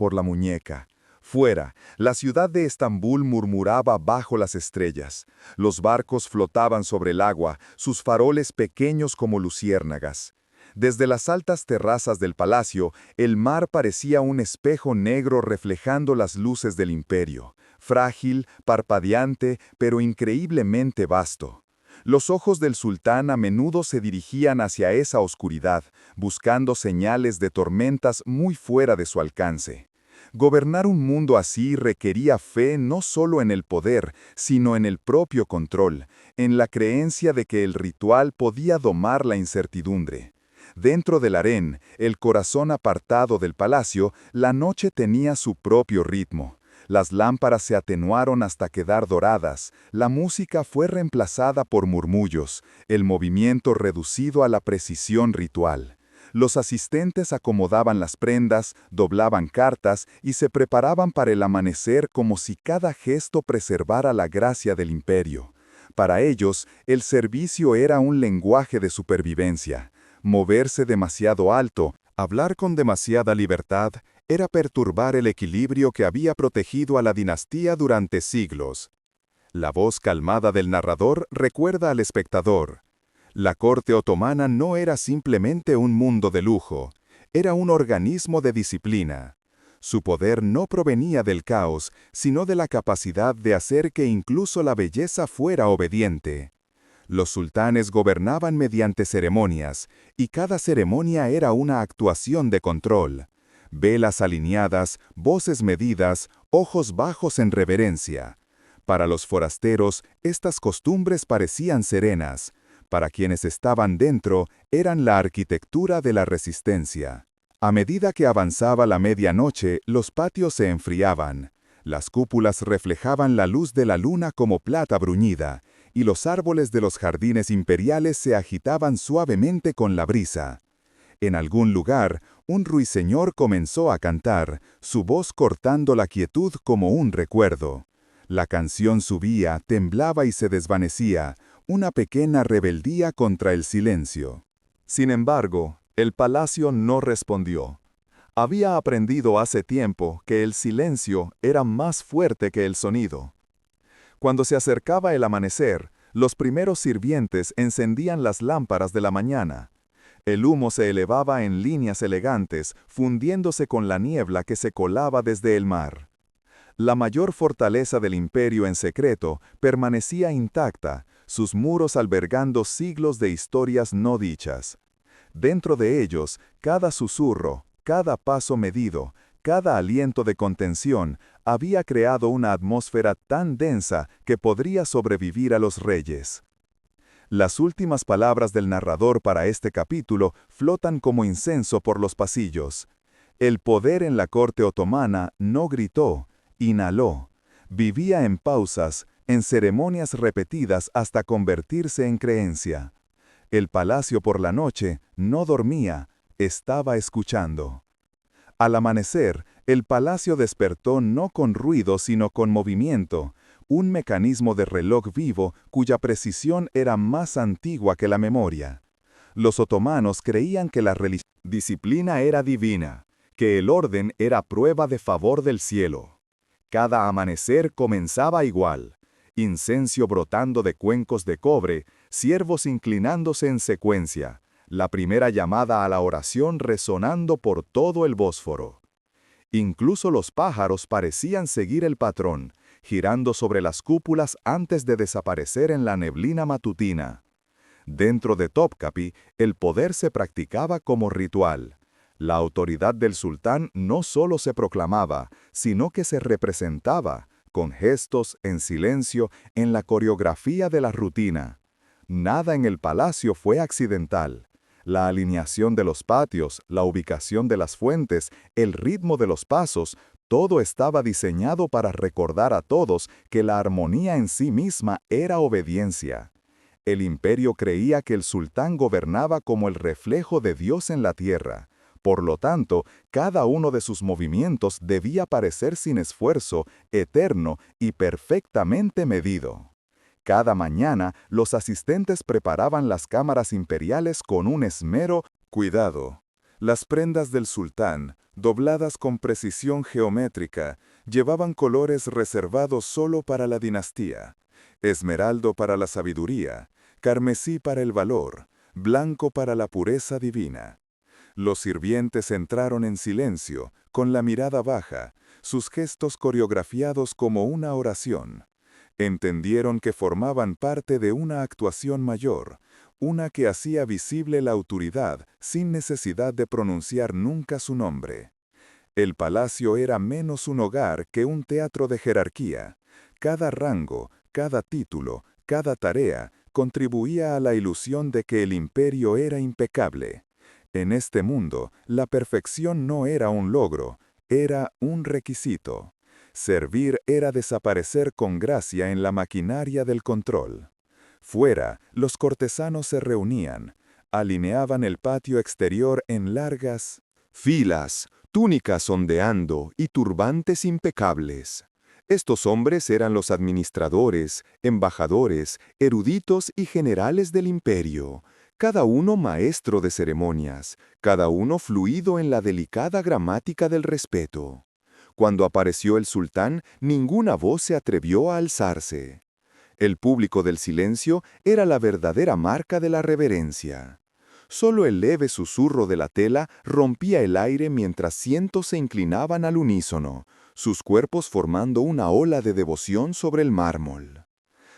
por la muñeca. Fuera, la ciudad de Estambul murmuraba bajo las estrellas. Los barcos flotaban sobre el agua, sus faroles pequeños como luciérnagas. Desde las altas terrazas del palacio, el mar parecía un espejo negro reflejando las luces del imperio, frágil, parpadeante, pero increíblemente vasto. Los ojos del sultán a menudo se dirigían hacia esa oscuridad, buscando señales de tormentas muy fuera de su alcance. Gobernar un mundo así requería fe no solo en el poder, sino en el propio control, en la creencia de que el ritual podía domar la incertidumbre. Dentro del harén, el corazón apartado del palacio, la noche tenía su propio ritmo. Las lámparas se atenuaron hasta quedar doradas, la música fue reemplazada por murmullos, el movimiento reducido a la precisión ritual. Los asistentes acomodaban las prendas, doblaban cartas y se preparaban para el amanecer como si cada gesto preservara la gracia del imperio. Para ellos, el servicio era un lenguaje de supervivencia. Moverse demasiado alto, hablar con demasiada libertad, era perturbar el equilibrio que había protegido a la dinastía durante siglos. La voz calmada del narrador recuerda al espectador. La corte otomana no era simplemente un mundo de lujo, era un organismo de disciplina. Su poder no provenía del caos, sino de la capacidad de hacer que incluso la belleza fuera obediente. Los sultanes gobernaban mediante ceremonias, y cada ceremonia era una actuación de control. Velas alineadas, voces medidas, ojos bajos en reverencia. Para los forasteros, estas costumbres parecían serenas. Para quienes estaban dentro, eran la arquitectura de la resistencia. A medida que avanzaba la medianoche, los patios se enfriaban. Las cúpulas reflejaban la luz de la luna como plata bruñida, y los árboles de los jardines imperiales se agitaban suavemente con la brisa. En algún lugar, un ruiseñor comenzó a cantar, su voz cortando la quietud como un recuerdo. La canción subía, temblaba y se desvanecía, una pequeña rebeldía contra el silencio. Sin embargo, el palacio no respondió. Había aprendido hace tiempo que el silencio era más fuerte que el sonido. Cuando se acercaba el amanecer, los primeros sirvientes encendían las lámparas de la mañana. El humo se elevaba en líneas elegantes, fundiéndose con la niebla que se colaba desde el mar. La mayor fortaleza del imperio en secreto permanecía intacta, sus muros albergando siglos de historias no dichas. Dentro de ellos, cada susurro, cada paso medido, cada aliento de contención había creado una atmósfera tan densa que podría sobrevivir a los reyes. Las últimas palabras del narrador para este capítulo flotan como incenso por los pasillos. El poder en la corte otomana no gritó, inhaló. Vivía en pausas, en ceremonias repetidas hasta convertirse en creencia. El palacio por la noche no dormía, estaba escuchando. Al amanecer, el palacio despertó no con ruido sino con movimiento, un mecanismo de reloj vivo cuya precisión era más antigua que la memoria. Los otomanos creían que la disciplina era divina, que el orden era prueba de favor del cielo. Cada amanecer comenzaba igual, incenso brotando de cuencos de cobre, ciervos inclinándose en secuencia, la primera llamada a la oración resonando por todo el Bósforo. Incluso los pájaros parecían seguir el patrón, girando sobre las cúpulas antes de desaparecer en la neblina matutina. Dentro de Topkapi, el poder se practicaba como ritual. La autoridad del sultán no solo se proclamaba, sino que se representaba, con gestos, en silencio, en la coreografía de la rutina. Nada en el palacio fue accidental. La alineación de los patios, la ubicación de las fuentes, el ritmo de los pasos, todo estaba diseñado para recordar a todos que la armonía en sí misma era obediencia. El imperio creía que el sultán gobernaba como el reflejo de Dios en la tierra. Por lo tanto, cada uno de sus movimientos debía parecer sin esfuerzo, eterno y perfectamente medido. Cada mañana, los asistentes preparaban las cámaras imperiales con un esmero, cuidado. Las prendas del sultán, dobladas con precisión geométrica, llevaban colores reservados solo para la dinastía: esmeraldo para la sabiduría, carmesí para el valor, blanco para la pureza divina. Los sirvientes entraron en silencio, con la mirada baja, sus gestos coreografiados como una oración. Entendieron que formaban parte de una actuación mayor, una que hacía visible la autoridad sin necesidad de pronunciar nunca su nombre. El palacio era menos un hogar que un teatro de jerarquía. Cada rango, cada título, cada tarea contribuía a la ilusión de que el imperio era impecable. En este mundo, la perfección no era un logro, era un requisito. Servir era desaparecer con gracia en la maquinaria del control. Fuera, los cortesanos se reunían, alineaban el patio exterior en largas filas, túnicas ondeando y turbantes impecables. Estos hombres eran los administradores, embajadores, eruditos y generales del imperio, cada uno maestro de ceremonias, cada uno fluido en la delicada gramática del respeto. Cuando apareció el sultán, ninguna voz se atrevió a alzarse. El público del silencio era la verdadera marca de la reverencia. Solo el leve susurro de la tela rompía el aire mientras cientos se inclinaban al unísono, sus cuerpos formando una ola de devoción sobre el mármol.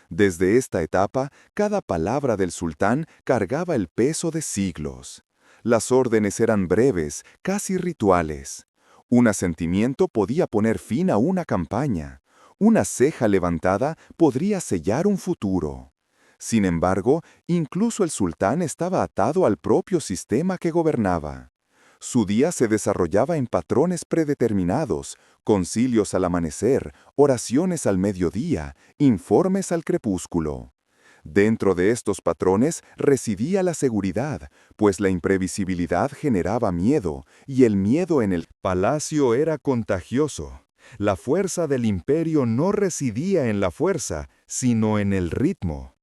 Desde esta etapa, cada palabra del sultán cargaba el peso de siglos. Las órdenes eran breves, casi rituales. Un asentimiento podía poner fin a una campaña. Una ceja levantada podría sellar un futuro. Sin embargo, incluso el sultán estaba atado al propio sistema que gobernaba. Su día se desarrollaba en patrones predeterminados: concilios al amanecer, oraciones al mediodía, informes al crepúsculo. Dentro de estos patrones residía la seguridad, pues la imprevisibilidad generaba miedo, y el miedo en el palacio era contagioso. La fuerza del imperio no residía en la fuerza, sino en el ritmo.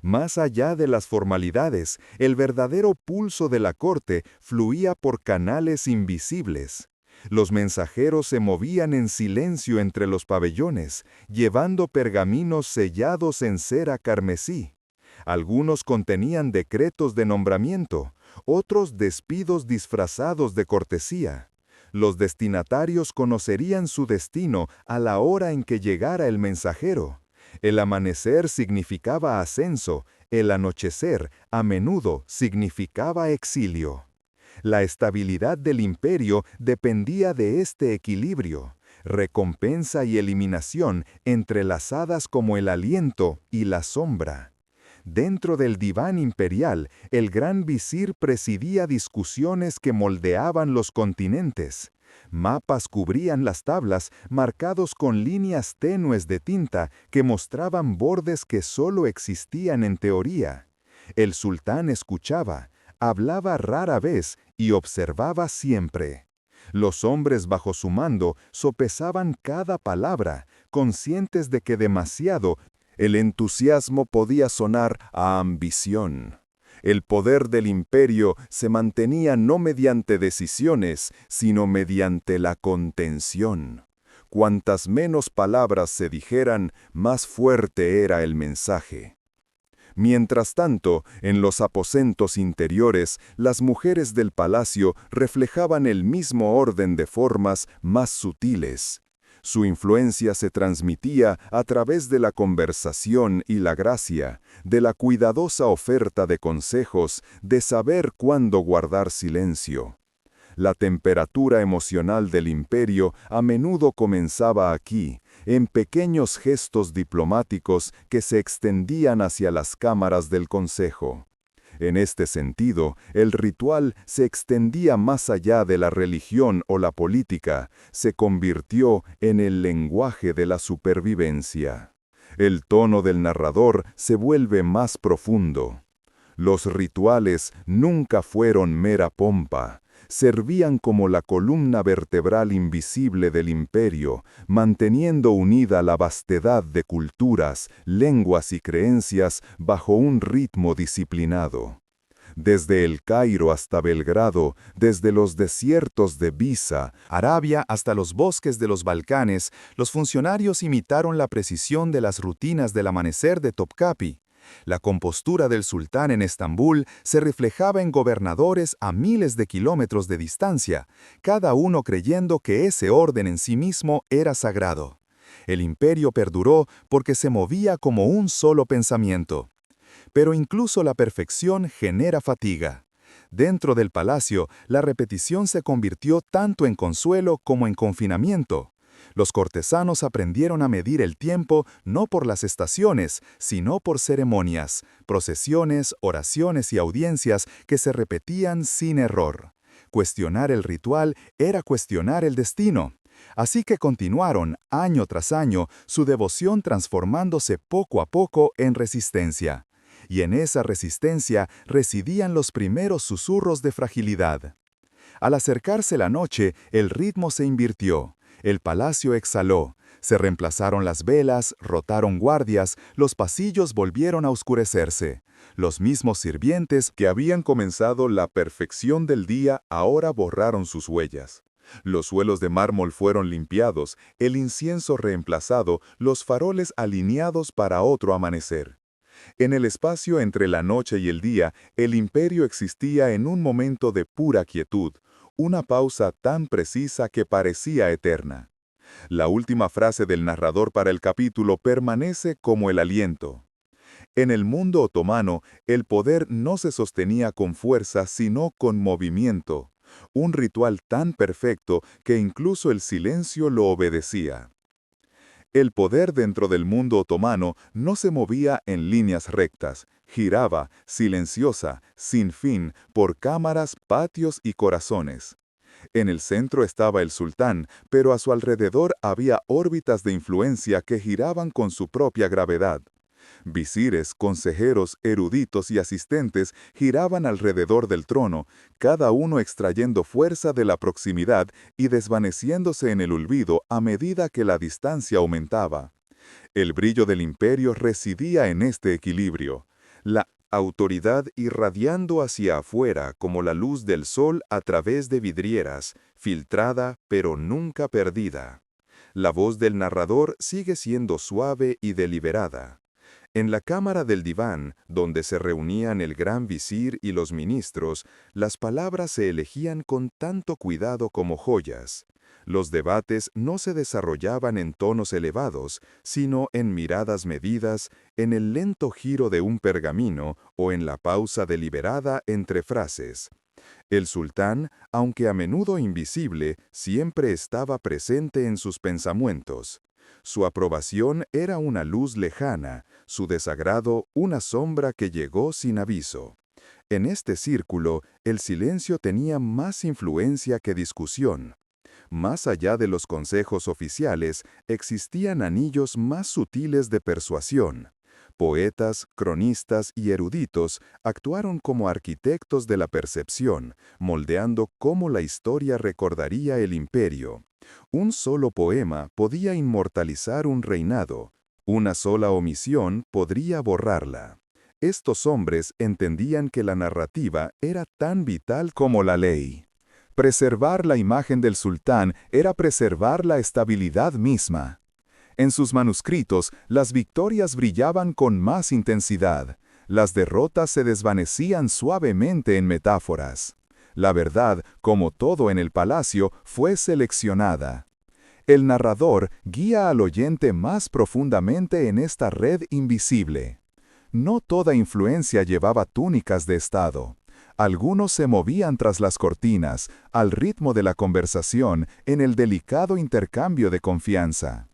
Más allá de las formalidades, el verdadero pulso de la corte fluía por canales invisibles. Los mensajeros se movían en silencio entre los pabellones, llevando pergaminos sellados en cera carmesí. Algunos contenían decretos de nombramiento, otros despidos disfrazados de cortesía. Los destinatarios conocerían su destino a la hora en que llegara el mensajero. El amanecer significaba ascenso, el anochecer, a menudo, significaba exilio. La estabilidad del imperio dependía de este equilibrio: recompensa y eliminación entrelazadas como el aliento y la sombra. Dentro del diván imperial, el gran visir presidía discusiones que moldeaban los continentes. Mapas cubrían las tablas, marcados con líneas tenues de tinta que mostraban bordes que solo existían en teoría. El sultán escuchaba, hablaba rara vez y observaba siempre. Los hombres bajo su mando sopesaban cada palabra, conscientes de que demasiado el entusiasmo podía sonar a ambición. El poder del imperio se mantenía no mediante decisiones, sino mediante la contención. Cuantas menos palabras se dijeran, más fuerte era el mensaje. Mientras tanto, en los aposentos interiores, las mujeres del palacio reflejaban el mismo orden de formas más sutiles. Su influencia se transmitía a través de la conversación y la gracia, de la cuidadosa oferta de consejos, de saber cuándo guardar silencio. La temperatura emocional del imperio a menudo comenzaba aquí, en pequeños gestos diplomáticos que se extendían hacia las cámaras del consejo. En este sentido, el ritual se extendía más allá de la religión o la política, se convirtió en el lenguaje de la supervivencia. El tono del narrador se vuelve más profundo. Los rituales nunca fueron mera pompa. Servían como la columna vertebral invisible del imperio, manteniendo unida la vastedad de culturas, lenguas y creencias bajo un ritmo disciplinado. Desde El Cairo hasta Belgrado, desde los desiertos de Biza, Arabia hasta los bosques de los Balcanes, los funcionarios imitaron la precisión de las rutinas del amanecer de Topkapi. La compostura del sultán en Estambul se reflejaba en gobernadores a miles de kilómetros de distancia, cada uno creyendo que ese orden en sí mismo era sagrado. El imperio perduró porque se movía como un solo pensamiento. Pero incluso la perfección genera fatiga. Dentro del palacio, la repetición se convirtió tanto en consuelo como en confinamiento. Los cortesanos aprendieron a medir el tiempo no por las estaciones, sino por ceremonias, procesiones, oraciones y audiencias que se repetían sin error. Cuestionar el ritual era cuestionar el destino. Así que continuaron, año tras año, su devoción transformándose poco a poco en resistencia. Y en esa resistencia residían los primeros susurros de fragilidad. Al acercarse la noche, el ritmo se invirtió. El palacio exhaló, se reemplazaron las velas, rotaron guardias, los pasillos volvieron a oscurecerse. Los mismos sirvientes que habían comenzado la perfección del día ahora borraron sus huellas. Los suelos de mármol fueron limpiados, el incienso reemplazado, los faroles alineados para otro amanecer. En el espacio entre la noche y el día, el imperio existía en un momento de pura quietud, una pausa tan precisa que parecía eterna. La última frase del narrador para el capítulo permanece como el aliento. En el mundo otomano, el poder no se sostenía con fuerza sino con movimiento, un ritual tan perfecto que incluso el silencio lo obedecía. El poder dentro del mundo otomano no se movía en líneas rectas, giraba, silenciosa, sin fin, por cámaras, patios y corazones. En el centro estaba el sultán, pero a su alrededor había órbitas de influencia que giraban con su propia gravedad. Visires, consejeros, eruditos y asistentes giraban alrededor del trono, cada uno extrayendo fuerza de la proximidad y desvaneciéndose en el olvido a medida que la distancia aumentaba. El brillo del imperio residía en este equilibrio. La autoridad irradiando hacia afuera como la luz del sol a través de vidrieras, filtrada pero nunca perdida. La voz del narrador sigue siendo suave y deliberada. En la cámara del diván, donde se reunían el gran visir y los ministros, las palabras se elegían con tanto cuidado como joyas. Los debates no se desarrollaban en tonos elevados, sino en miradas medidas, en el lento giro de un pergamino o en la pausa deliberada entre frases. El sultán, aunque a menudo invisible, siempre estaba presente en sus pensamientos. Su aprobación era una luz lejana, su desagrado una sombra que llegó sin aviso. En este círculo, el silencio tenía más influencia que discusión. Más allá de los consejos oficiales, existían anillos más sutiles de persuasión. Poetas, cronistas y eruditos actuaron como arquitectos de la percepción, moldeando cómo la historia recordaría el imperio. Un solo poema podía inmortalizar un reinado, una sola omisión podría borrarla. Estos hombres entendían que la narrativa era tan vital como la ley. Preservar la imagen del sultán era preservar la estabilidad misma. En sus manuscritos, las victorias brillaban con más intensidad, las derrotas se desvanecían suavemente en metáforas. La verdad, como todo en el palacio, fue seleccionada. El narrador guía al oyente más profundamente en esta red invisible. No toda influencia llevaba túnicas de estado. Algunos se movían tras las cortinas, al ritmo de la conversación, en el delicado intercambio de confianza.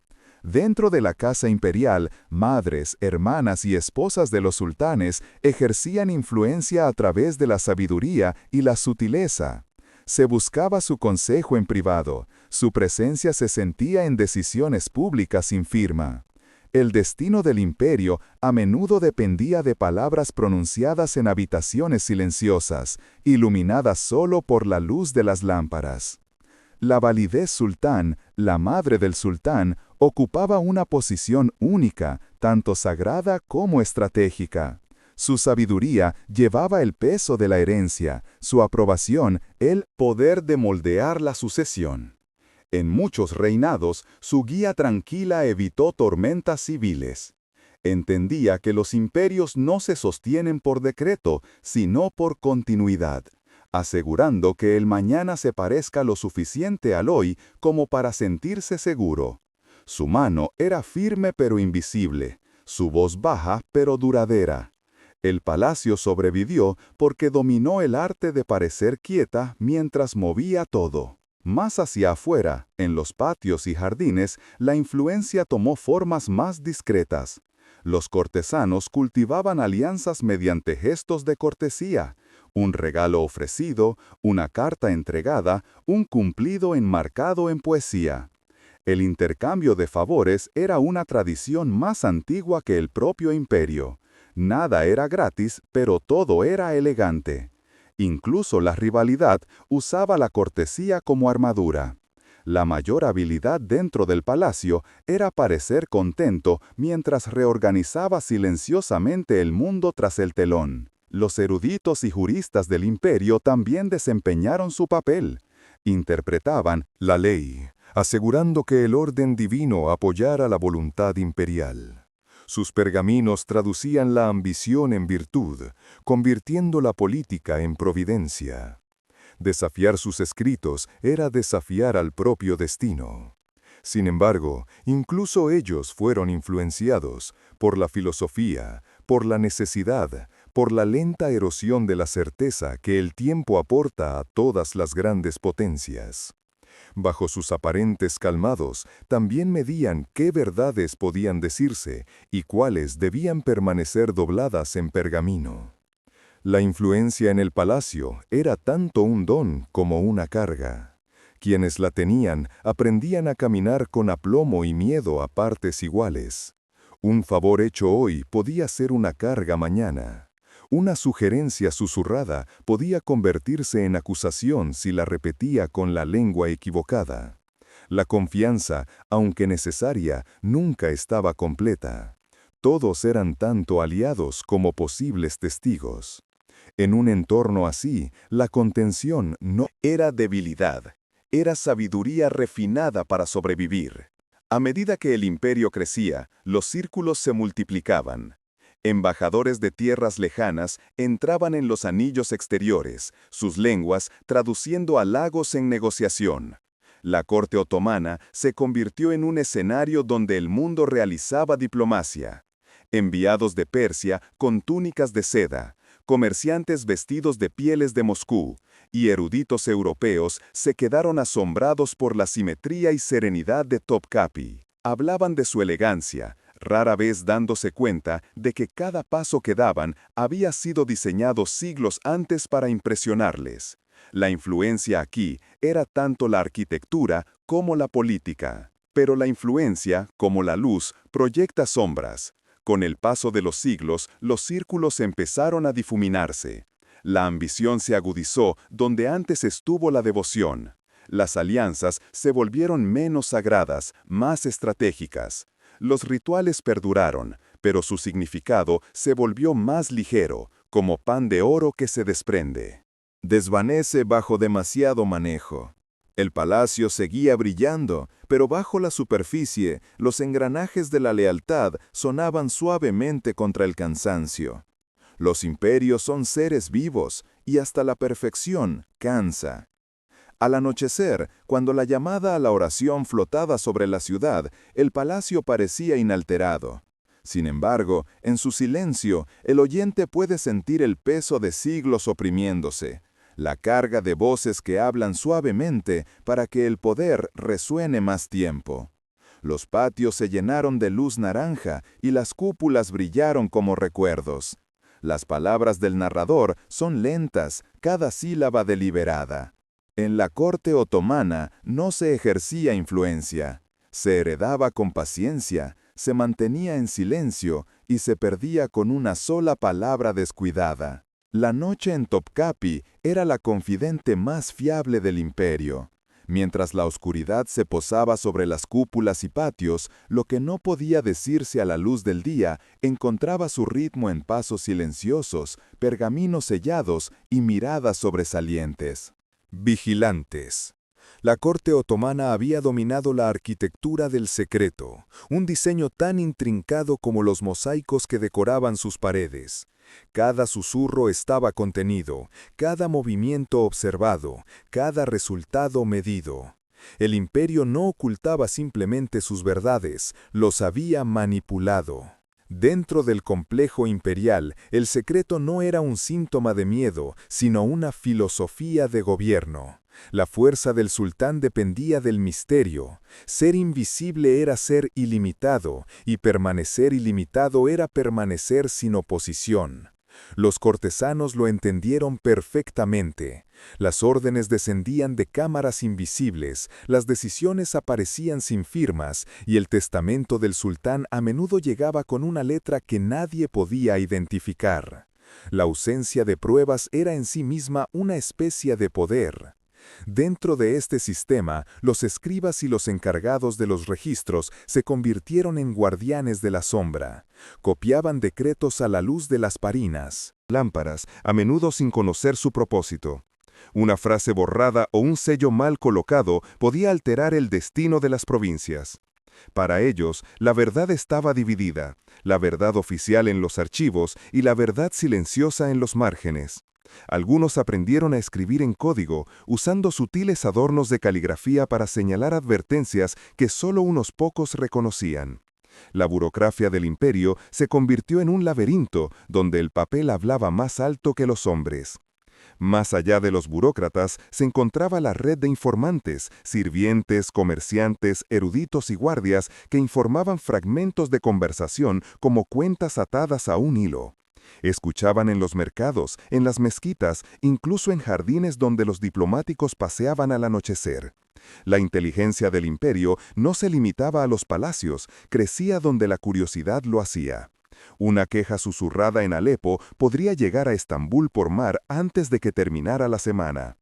Dentro de la casa imperial, madres, hermanas y esposas de los sultanes ejercían influencia a través de la sabiduría y la sutileza. Se buscaba su consejo en privado, su presencia se sentía en decisiones públicas sin firma. El destino del imperio a menudo dependía de palabras pronunciadas en habitaciones silenciosas, iluminadas solo por la luz de las lámparas. La validez sultán, la madre del sultán, ocupaba una posición única, tanto sagrada como estratégica. Su sabiduría llevaba el peso de la herencia, su aprobación el poder de moldear la sucesión. En muchos reinados, su guía tranquila evitó tormentas civiles. Entendía que los imperios no se sostienen por decreto, sino por continuidad, asegurando que el mañana se parezca lo suficiente al hoy como para sentirse seguro. Su mano era firme pero invisible, su voz baja pero duradera. El palacio sobrevivió porque dominó el arte de parecer quieta mientras movía todo. Más hacia afuera, en los patios y jardines, la influencia tomó formas más discretas. Los cortesanos cultivaban alianzas mediante gestos de cortesía, un regalo ofrecido, una carta entregada, un cumplido enmarcado en poesía. El intercambio de favores era una tradición más antigua que el propio imperio. Nada era gratis, pero todo era elegante. Incluso la rivalidad usaba la cortesía como armadura. La mayor habilidad dentro del palacio era parecer contento mientras reorganizaba silenciosamente el mundo tras el telón. Los eruditos y juristas del imperio también desempeñaron su papel. Interpretaban la ley, asegurando que el orden divino apoyara la voluntad imperial. Sus pergaminos traducían la ambición en virtud, convirtiendo la política en providencia. Desafiar sus escritos era desafiar al propio destino. Sin embargo, incluso ellos fueron influenciados por la filosofía, por la necesidad, por la lenta erosión de la certeza que el tiempo aporta a todas las grandes potencias. Bajo sus aparentes calmados, también medían qué verdades podían decirse y cuáles debían permanecer dobladas en pergamino. La influencia en el palacio era tanto un don como una carga. Quienes la tenían aprendían a caminar con aplomo y miedo a partes iguales. Un favor hecho hoy podía ser una carga mañana. Una sugerencia susurrada podía convertirse en acusación si la repetía con la lengua equivocada. La confianza, aunque necesaria, nunca estaba completa. Todos eran tanto aliados como posibles testigos. En un entorno así, la contención no era debilidad, era sabiduría refinada para sobrevivir. A medida que el imperio crecía, los círculos se multiplicaban. Embajadores de tierras lejanas entraban en los anillos exteriores, sus lenguas traduciendo halagos en negociación. La corte otomana se convirtió en un escenario donde el mundo realizaba diplomacia. Enviados de Persia con túnicas de seda, comerciantes vestidos de pieles de Moscú y eruditos europeos se quedaron asombrados por la simetría y serenidad de Topkapi. Hablaban de su elegancia, rara vez dándose cuenta de que cada paso que daban había sido diseñado siglos antes para impresionarles. La influencia aquí era tanto la arquitectura como la política. Pero la influencia, como la luz, proyecta sombras. Con el paso de los siglos, los círculos empezaron a difuminarse. La ambición se agudizó donde antes estuvo la devoción. Las alianzas se volvieron menos sagradas, más estratégicas. Los rituales perduraron, pero su significado se volvió más ligero, como pan de oro que se desprende. Desvanece bajo demasiado manejo. El palacio seguía brillando, pero bajo la superficie, los engranajes de la lealtad sonaban suavemente contra el cansancio. Los imperios son seres vivos, y hasta la perfección cansa. Al anochecer, cuando la llamada a la oración flotaba sobre la ciudad, el palacio parecía inalterado. Sin embargo, en su silencio, el oyente puede sentir el peso de siglos oprimiéndose, la carga de voces que hablan suavemente para que el poder resuene más tiempo. Los patios se llenaron de luz naranja y las cúpulas brillaron como recuerdos. Las palabras del narrador son lentas, cada sílaba deliberada. En la corte otomana no se ejercía influencia, se heredaba con paciencia, se mantenía en silencio y se perdía con una sola palabra descuidada. La noche en Topkapi era la confidente más fiable del imperio. Mientras la oscuridad se posaba sobre las cúpulas y patios, lo que no podía decirse a la luz del día encontraba su ritmo en pasos silenciosos, pergaminos sellados y miradas sobresalientes. Vigilantes. La corte otomana había dominado la arquitectura del secreto, un diseño tan intrincado como los mosaicos que decoraban sus paredes. Cada susurro estaba contenido, cada movimiento observado, cada resultado medido. El imperio no ocultaba simplemente sus verdades, los había manipulado. Dentro del complejo imperial, el secreto no era un síntoma de miedo, sino una filosofía de gobierno. La fuerza del sultán dependía del misterio. Ser invisible era ser ilimitado, y permanecer ilimitado era permanecer sin oposición. Los cortesanos lo entendieron perfectamente. Las órdenes descendían de cámaras invisibles, las decisiones aparecían sin firmas, y el testamento del sultán a menudo llegaba con una letra que nadie podía identificar. La ausencia de pruebas era en sí misma una especie de poder. Dentro de este sistema, los escribas y los encargados de los registros se convirtieron en guardianes de la sombra. Copiaban decretos a la luz de las parinas, lámparas, a menudo sin conocer su propósito. Una frase borrada o un sello mal colocado podía alterar el destino de las provincias. Para ellos, la verdad estaba dividida, la verdad oficial en los archivos y la verdad silenciosa en los márgenes. Algunos aprendieron a escribir en código, usando sutiles adornos de caligrafía para señalar advertencias que solo unos pocos reconocían. La burocracia del imperio se convirtió en un laberinto donde el papel hablaba más alto que los hombres. Más allá de los burócratas se encontraba la red de informantes, sirvientes, comerciantes, eruditos y guardias que informaban fragmentos de conversación como cuentas atadas a un hilo. Escuchaban en los mercados, en las mezquitas, incluso en jardines donde los diplomáticos paseaban al anochecer. La inteligencia del imperio no se limitaba a los palacios, crecía donde la curiosidad lo hacía. Una queja susurrada en Alepo podría llegar a Estambul por mar antes de que terminara la semana.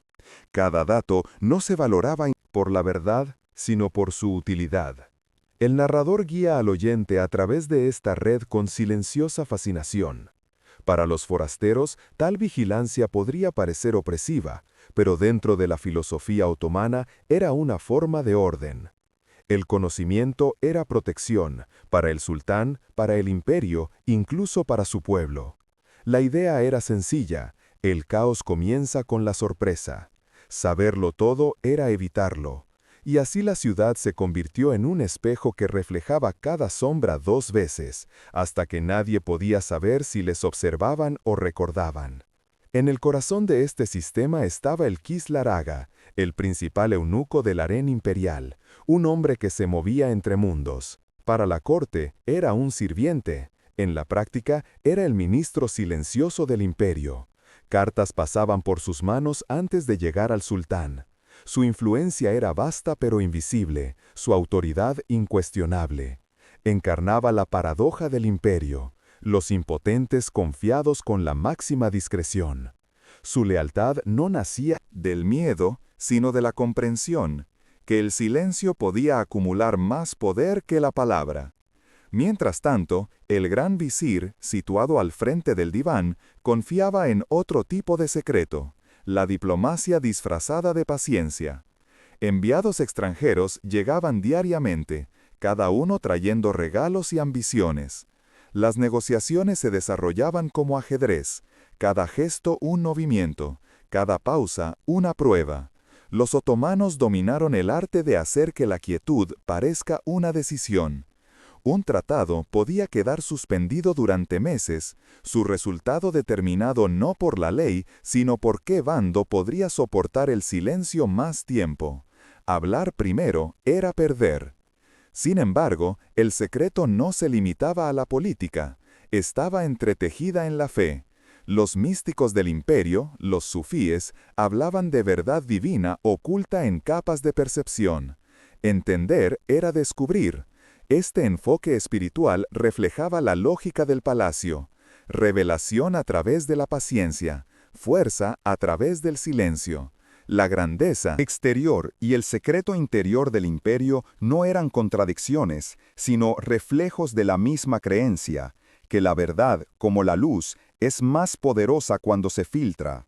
Cada dato no se valoraba por la verdad, sino por su utilidad. El narrador guía al oyente a través de esta red con silenciosa fascinación. Para los forasteros, tal vigilancia podría parecer opresiva, pero dentro de la filosofía otomana era una forma de orden. El conocimiento era protección, para el sultán, para el imperio, incluso para su pueblo. La idea era sencilla, el caos comienza con la sorpresa. Saberlo todo era evitarlo. Y así la ciudad se convirtió en un espejo que reflejaba cada sombra 2 veces, hasta que nadie podía saber si les observaban o recordaban. En el corazón de este sistema estaba el Kislar Aga, el principal eunuco del harén imperial, un hombre que se movía entre mundos. Para la corte era un sirviente, en la práctica era el ministro silencioso del imperio. Cartas pasaban por sus manos antes de llegar al sultán. Su influencia era vasta pero invisible, su autoridad incuestionable. Encarnaba la paradoja del imperio, los impotentes confiados con la máxima discreción. Su lealtad no nacía del miedo, sino de la comprensión, que el silencio podía acumular más poder que la palabra. Mientras tanto, el gran visir, situado al frente del diván, confiaba en otro tipo de secreto. La diplomacia disfrazada de paciencia. Enviados extranjeros llegaban diariamente, cada uno trayendo regalos y ambiciones. Las negociaciones se desarrollaban como ajedrez, cada gesto un movimiento, cada pausa una prueba. Los otomanos dominaron el arte de hacer que la quietud parezca una decisión. Un tratado podía quedar suspendido durante meses, su resultado determinado no por la ley, sino por qué bando podría soportar el silencio más tiempo. Hablar primero era perder. Sin embargo, el secreto no se limitaba a la política, estaba entretejida en la fe. Los místicos del imperio, los sufíes, hablaban de verdad divina oculta en capas de percepción. Entender era descubrir. Este enfoque espiritual reflejaba la lógica del palacio, revelación a través de la paciencia, fuerza a través del silencio. La grandeza exterior y el secreto interior del imperio no eran contradicciones, sino reflejos de la misma creencia, que la verdad, como la luz, es más poderosa cuando se filtra.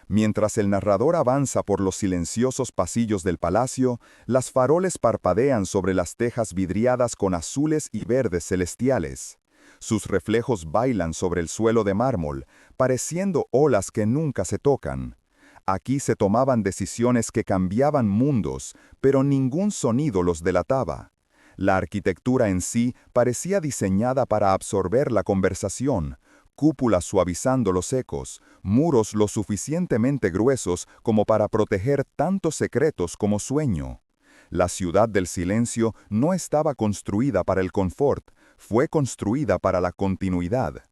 Mientras el narrador avanza por los silenciosos pasillos del palacio, las faroles parpadean sobre las tejas vidriadas con azules y verdes celestiales. Sus reflejos bailan sobre el suelo de mármol, pareciendo olas que nunca se tocan. Aquí se tomaban decisiones que cambiaban mundos, pero ningún sonido los delataba. La arquitectura en sí parecía diseñada para absorber la conversación, cúpulas suavizando los ecos, muros lo suficientemente gruesos como para proteger tantos secretos como sueño. La ciudad del silencio no estaba construida para el confort, fue construida para la continuidad.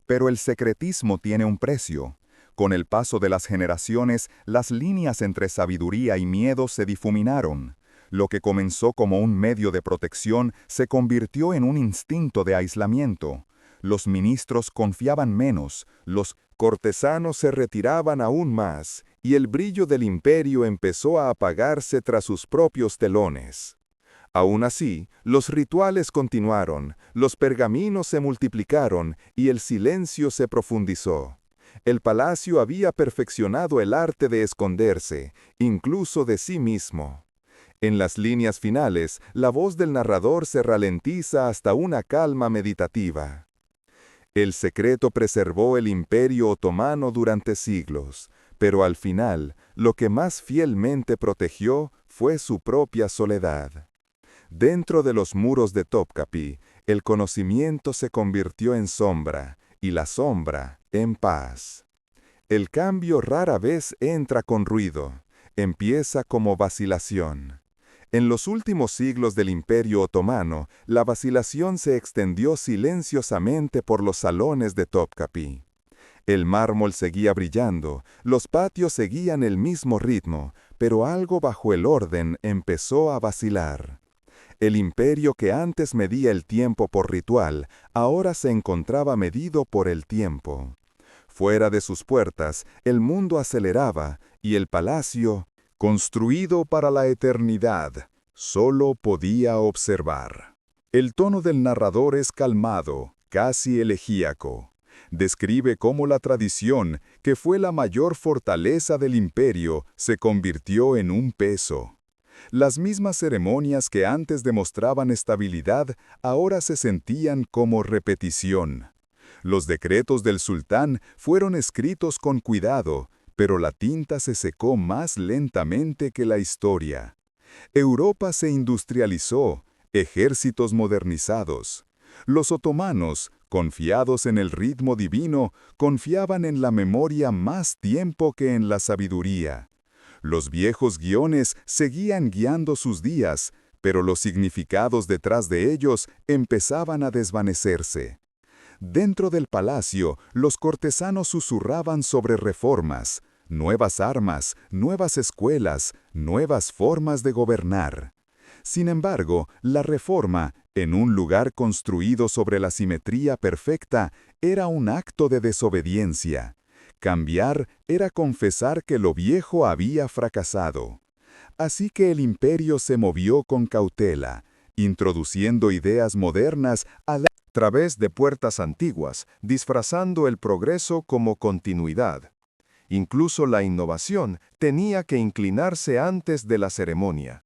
Pero el secretismo tiene un precio. Con el paso de las generaciones, las líneas entre sabiduría y miedo se difuminaron. Lo que comenzó como un medio de protección se convirtió en un instinto de aislamiento. Los ministros confiaban menos, los cortesanos se retiraban aún más, y el brillo del imperio empezó a apagarse tras sus propios telones. Aún así, los rituales continuaron, los pergaminos se multiplicaron y el silencio se profundizó. El palacio había perfeccionado el arte de esconderse, incluso de sí mismo. En las líneas finales, la voz del narrador se ralentiza hasta una calma meditativa. El secreto preservó el Imperio Otomano durante siglos, pero al final, lo que más fielmente protegió fue su propia soledad. Dentro de los muros de Topkapi, el conocimiento se convirtió en sombra, y la sombra en paz. El cambio rara vez entra con ruido, empieza como vacilación. En los últimos siglos del Imperio Otomano, la vacilación se extendió silenciosamente por los salones de Topkapi. El mármol seguía brillando, los patios seguían el mismo ritmo, pero algo bajo el orden empezó a vacilar. El imperio que antes medía el tiempo por ritual, ahora se encontraba medido por el tiempo. Fuera de sus puertas, el mundo aceleraba y el palacio, construido para la eternidad, solo podía observar. El tono del narrador es calmado, casi elegíaco. Describe cómo la tradición, que fue la mayor fortaleza del imperio, se convirtió en un peso. Las mismas ceremonias que antes demostraban estabilidad, ahora se sentían como repetición. Los decretos del sultán fueron escritos con cuidado, pero la tinta se secó más lentamente que la historia. Europa se industrializó, ejércitos modernizados. Los otomanos, confiados en el ritmo divino, confiaban en la memoria más tiempo que en la sabiduría. Los viejos guiones seguían guiando sus días, pero los significados detrás de ellos empezaban a desvanecerse. Dentro del palacio, los cortesanos susurraban sobre reformas, nuevas armas, nuevas escuelas, nuevas formas de gobernar. Sin embargo, la reforma, en un lugar construido sobre la simetría perfecta, era un acto de desobediencia. Cambiar era confesar que lo viejo había fracasado. Así que el imperio se movió con cautela, introduciendo ideas modernas a través de puertas antiguas, disfrazando el progreso como continuidad. Incluso la innovación tenía que inclinarse antes de la ceremonia.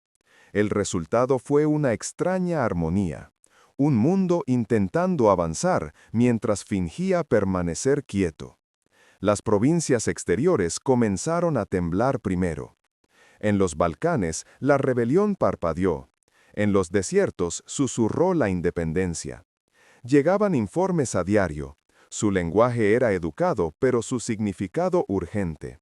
El resultado fue una extraña armonía. Un mundo intentando avanzar mientras fingía permanecer quieto. Las provincias exteriores comenzaron a temblar primero. En los Balcanes, la rebelión parpadeó. En los desiertos susurró la independencia. Llegaban informes a diario. Su lenguaje era educado, pero su significado urgente.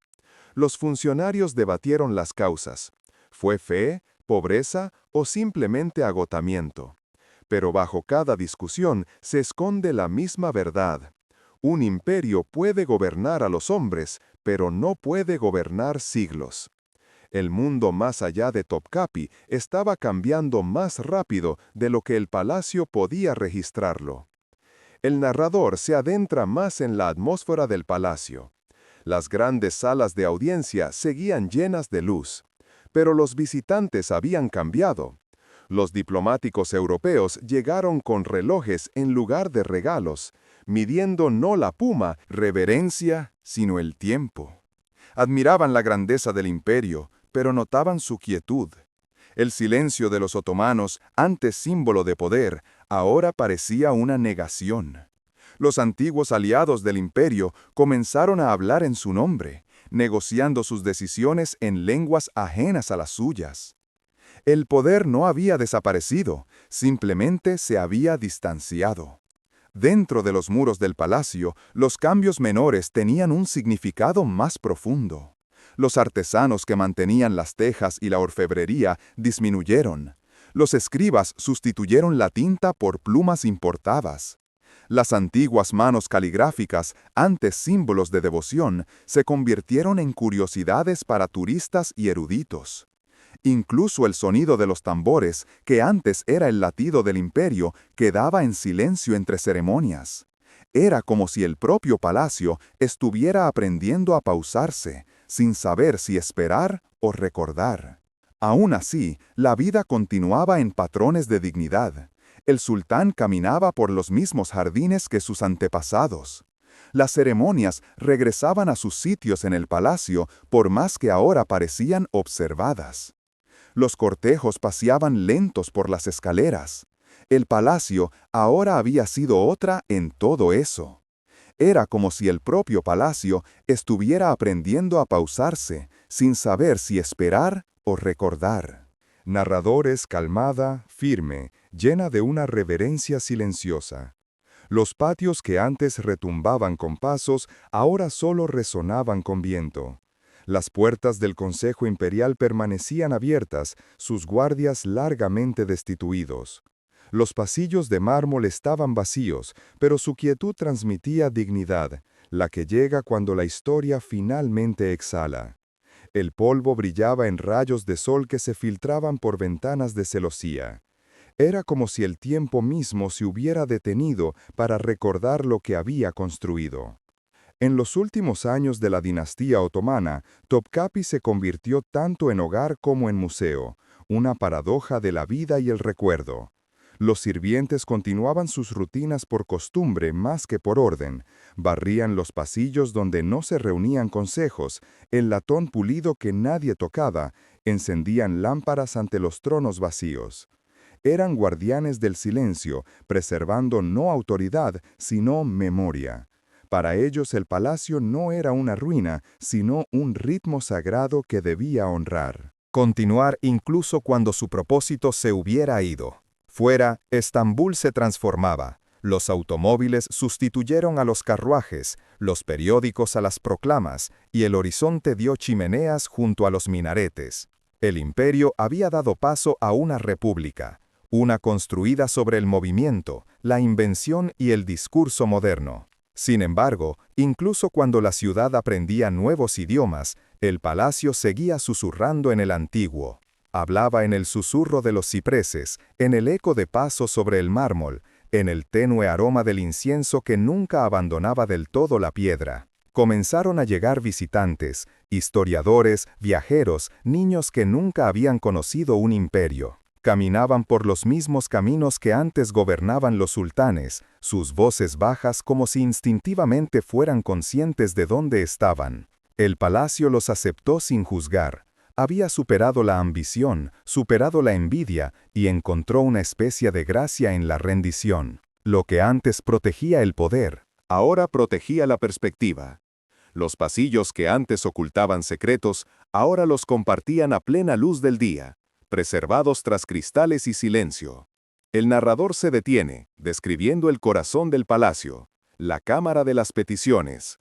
Los funcionarios debatieron las causas. ¿Fue fe, pobreza o simplemente agotamiento? Pero bajo cada discusión se esconde la misma verdad. Un imperio puede gobernar a los hombres, pero no puede gobernar siglos. El mundo más allá de Topkapi estaba cambiando más rápido de lo que el palacio podía registrarlo. El narrador se adentra más en la atmósfera del palacio. Las grandes salas de audiencia seguían llenas de luz. Pero los visitantes habían cambiado. Los diplomáticos europeos llegaron con relojes en lugar de regalos, midiendo no la puma, reverencia, sino el tiempo. Admiraban la grandeza del imperio, pero notaban su quietud. El silencio de los otomanos, antes símbolo de poder, ahora parecía una negación. Los antiguos aliados del imperio comenzaron a hablar en su nombre, negociando sus decisiones en lenguas ajenas a las suyas. El poder no había desaparecido, simplemente se había distanciado. Dentro de los muros del palacio, los cambios menores tenían un significado más profundo. Los artesanos que mantenían las tejas y la orfebrería disminuyeron. Los escribas sustituyeron la tinta por plumas importadas. Las antiguas manos caligráficas, antes símbolos de devoción, se convirtieron en curiosidades para turistas y eruditos. Incluso el sonido de los tambores, que antes era el latido del imperio, quedaba en silencio entre ceremonias. Era como si el propio palacio estuviera aprendiendo a pausarse, sin saber si esperar o recordar. Aún así, la vida continuaba en patrones de dignidad. El sultán caminaba por los mismos jardines que sus antepasados. Las ceremonias regresaban a sus sitios en el palacio, por más que ahora parecían observadas. Los cortejos paseaban lentos por las escaleras. El palacio ahora había sido otra en todo eso. Era como si el propio palacio estuviera aprendiendo a pausarse, sin saber si esperar o recordar. Narradores calmada, firme, llena de una reverencia silenciosa. Los patios que antes retumbaban con pasos, ahora solo resonaban con viento. Las puertas del Consejo Imperial permanecían abiertas, sus guardias largamente destituidos. Los pasillos de mármol estaban vacíos, pero su quietud transmitía dignidad, la que llega cuando la historia finalmente exhala. El polvo brillaba en rayos de sol que se filtraban por ventanas de celosía. Era como si el tiempo mismo se hubiera detenido para recordar lo que había construido. En los últimos años de la dinastía otomana, Topkapi se convirtió tanto en hogar como en museo, una paradoja de la vida y el recuerdo. Los sirvientes continuaban sus rutinas por costumbre más que por orden, barrían los pasillos donde no se reunían consejos, el latón pulido que nadie tocaba, encendían lámparas ante los tronos vacíos. Eran guardianes del silencio, preservando no autoridad, sino memoria. Para ellos el palacio no era una ruina, sino un ritmo sagrado que debía honrar. Continuar incluso cuando su propósito se hubiera ido. Fuera, Estambul se transformaba. Los automóviles sustituyeron a los carruajes, los periódicos a las proclamas, y el horizonte dio chimeneas junto a los minaretes. El imperio había dado paso a una república, una construida sobre el movimiento, la invención y el discurso moderno. Sin embargo, incluso cuando la ciudad aprendía nuevos idiomas, el palacio seguía susurrando en el antiguo. Hablaba en el susurro de los cipreses, en el eco de pasos sobre el mármol, en el tenue aroma del incienso que nunca abandonaba del todo la piedra. Comenzaron a llegar visitantes, historiadores, viajeros, niños que nunca habían conocido un imperio. Caminaban por los mismos caminos que antes gobernaban los sultanes, sus voces bajas como si instintivamente fueran conscientes de dónde estaban. El palacio los aceptó sin juzgar. Había superado la ambición, superado la envidia y encontró una especie de gracia en la rendición. Lo que antes protegía el poder, ahora protegía la perspectiva. Los pasillos que antes ocultaban secretos, ahora los compartían a plena luz del día, preservados tras cristales y silencio. El narrador se detiene, describiendo el corazón del palacio, la cámara de las peticiones.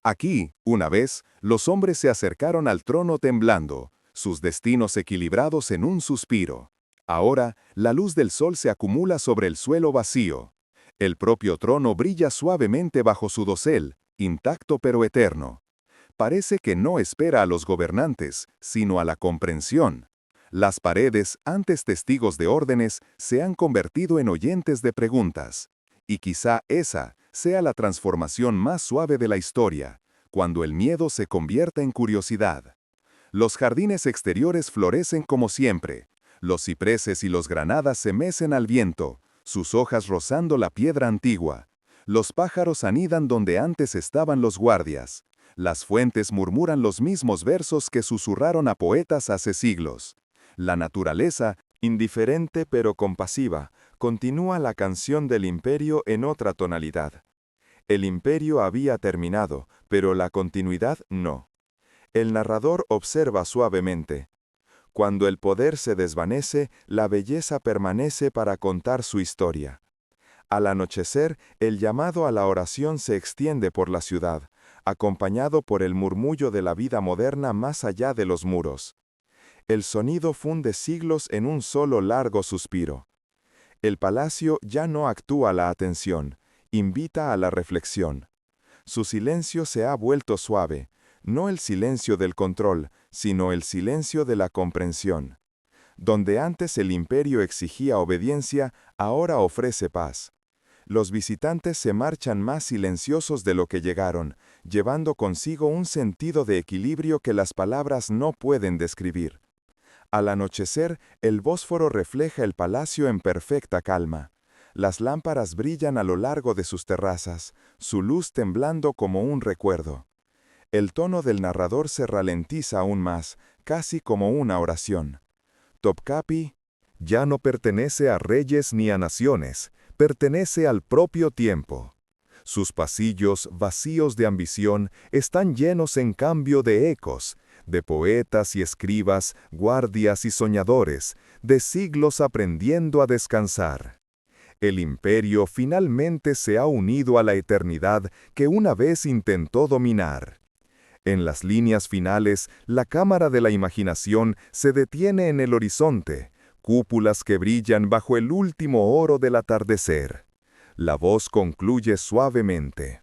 Aquí, una vez, los hombres se acercaron al trono temblando, sus destinos equilibrados en un suspiro. Ahora, la luz del sol se acumula sobre el suelo vacío. El propio trono brilla suavemente bajo su dosel, intacto pero eterno. Parece que no espera a los gobernantes, sino a la comprensión. Las paredes, antes testigos de órdenes, se han convertido en oyentes de preguntas. Y quizá esa sea la transformación más suave de la historia, cuando el miedo se convierte en curiosidad. Los jardines exteriores florecen como siempre. Los cipreses y los granadas se mecen al viento, sus hojas rozando la piedra antigua. Los pájaros anidan donde antes estaban los guardias. Las fuentes murmuran los mismos versos que susurraron a poetas hace siglos. La naturaleza, indiferente pero compasiva, continúa la canción del imperio en otra tonalidad. El imperio había terminado, pero la continuidad no. El narrador observa suavemente. Cuando el poder se desvanece, la belleza permanece para contar su historia. Al anochecer, el llamado a la oración se extiende por la ciudad, acompañado por el murmullo de la vida moderna más allá de los muros. El sonido funde siglos en un solo largo suspiro. El palacio ya no actúa la atención, invita a la reflexión. Su silencio se ha vuelto suave, no el silencio del control, sino el silencio de la comprensión. Donde antes el imperio exigía obediencia, ahora ofrece paz. Los visitantes se marchan más silenciosos de lo que llegaron, llevando consigo un sentido de equilibrio que las palabras no pueden describir. Al anochecer, el Bósforo refleja el palacio en perfecta calma. Las lámparas brillan a lo largo de sus terrazas, su luz temblando como un recuerdo. El tono del narrador se ralentiza aún más, casi como una oración. Topkapi ya no pertenece a reyes ni a naciones, pertenece al propio tiempo. Sus pasillos, vacíos de ambición, están llenos en cambio de ecos, de poetas y escribas, guardias y soñadores, de siglos aprendiendo a descansar. El imperio finalmente se ha unido a la eternidad que una vez intentó dominar. En las líneas finales, la cámara de la imaginación se detiene en el horizonte, cúpulas que brillan bajo el último oro del atardecer. La voz concluye suavemente.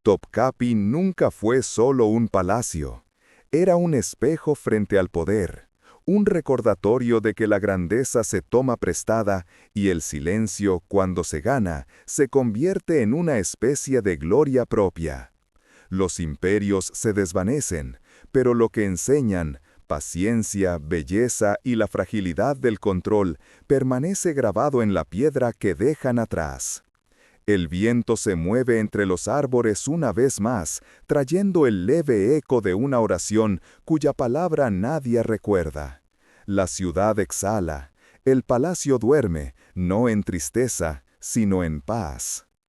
Topkapi nunca fue solo un palacio. Era un espejo frente al poder, un recordatorio de que la grandeza se toma prestada y el silencio, cuando se gana, se convierte en una especie de gloria propia. Los imperios se desvanecen, pero lo que enseñan, paciencia, belleza y la fragilidad del control, permanece grabado en la piedra que dejan atrás. El viento se mueve entre los árboles una vez más, trayendo el leve eco de una oración cuya palabra nadie recuerda. La ciudad exhala, el palacio duerme, no en tristeza, sino en paz.